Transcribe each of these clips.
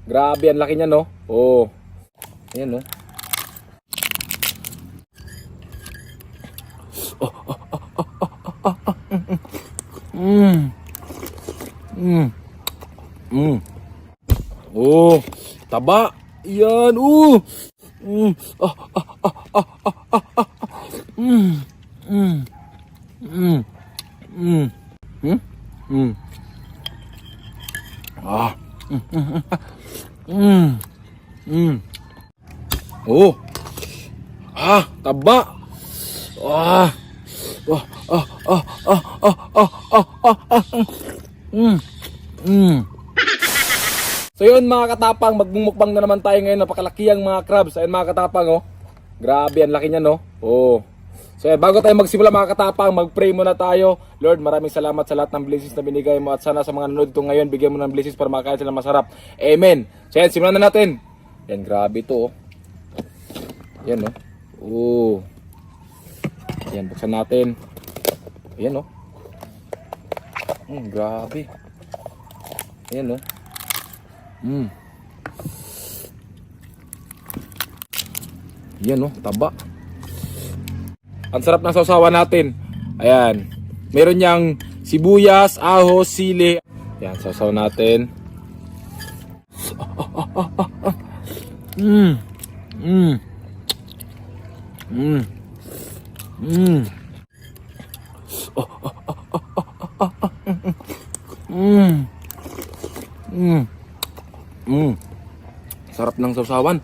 Grabe, ang laki niya, no? Oh. Ayan, no? Oh, taba. Yan, Oh. Taba. Ah. Ah, ah, ah, ah, ah, ah, ah, ah, So yun mga katapang, magmumukbang na naman tayo ngayon. Napakalakiyang mga crabs. Ayun mga katapang, oh. Grabe, ang laki niya, no? Oh. So bago tayo magsimula mga katapang, mag-pray muna tayo. Lord, maraming salamat sa lahat ng blessings na binigay mo. At sana sa mga nanonood ito ngayon, bigyan mo ng blessings para makain sila masarap. Amen. So yan, simulan na natin. Yan, grabe ito, oh. Yan, no? Oh. Yan, buksan natin. Ayan, no? Grabe. Ayan, no? Yan, no? Taba. Ang sarap ng sausawan natin. Ayan. Meron niyang sibuyas, ahos, sili. Ayan, sausaw natin. Sarap ng sausawan.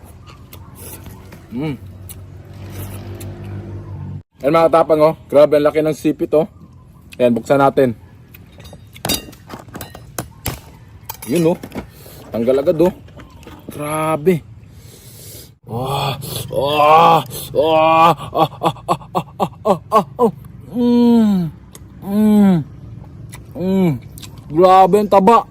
Ayan mga katapang, oh. Grabe, ang laki ng sipit, oh. Ayan, buksan natin. Yun, oh. Tanggal agad, oh. Grabe. Grabe ang taba.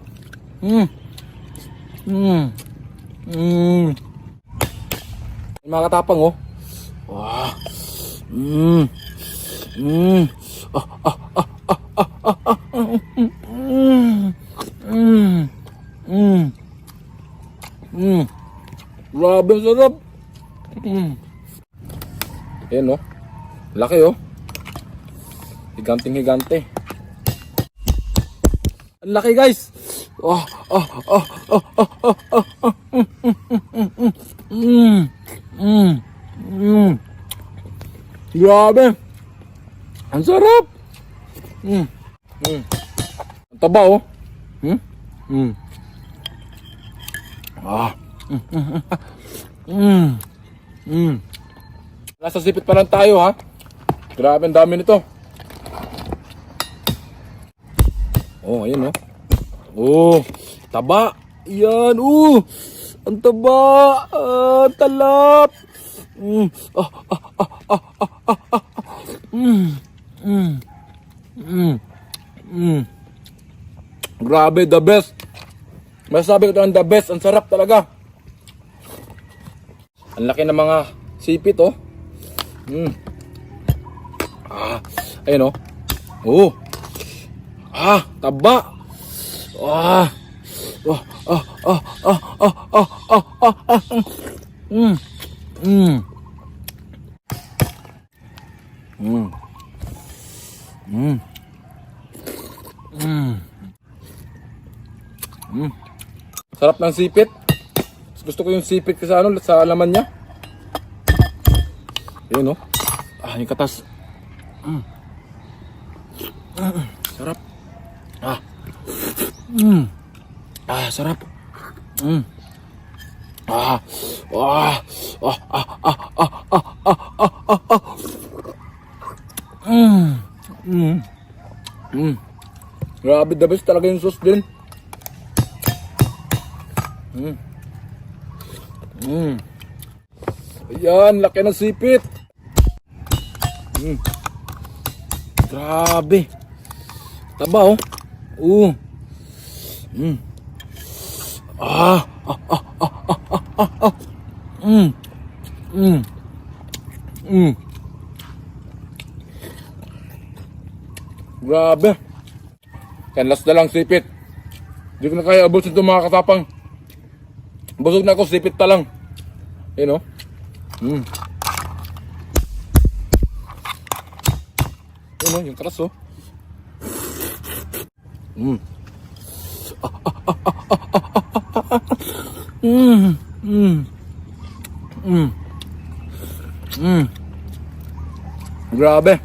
Mga katapang, oh. Grabe ang sarap. Ayan, oh. Laki, oh. Higanting-higante. Ang laki, guys. Grabe. Ang sarap. Ang taba, oh. Nasa sipit pa lang tayo, ha. Grabe, ang dami nito. Oh, ayun, oh. Oh, taba. Yan, ang taba. Talap. Grabe, the best. Masasabi ko ito ang the best. Ang sarap talaga. Ang laki ng mga sipit, oh. Ayun, oh. Oh. Taba. Sarap ng sipit. Gusto ko yung sipit kasi sa laman niya. Ayun, oh. Yung katas. Sarap. Sarap. Grabe, the best talaga yung sauce din. Ayan, laki ng sipit. Grabe. Taba, oh. Grabe. Yan, last na lang sipit. Hindi ko na kaya abutin ito mga katapang. Busog na ako, sipit pa lang. Yun, oh. Yun, oh, yung karas, oh. Grabe.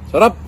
Sarap.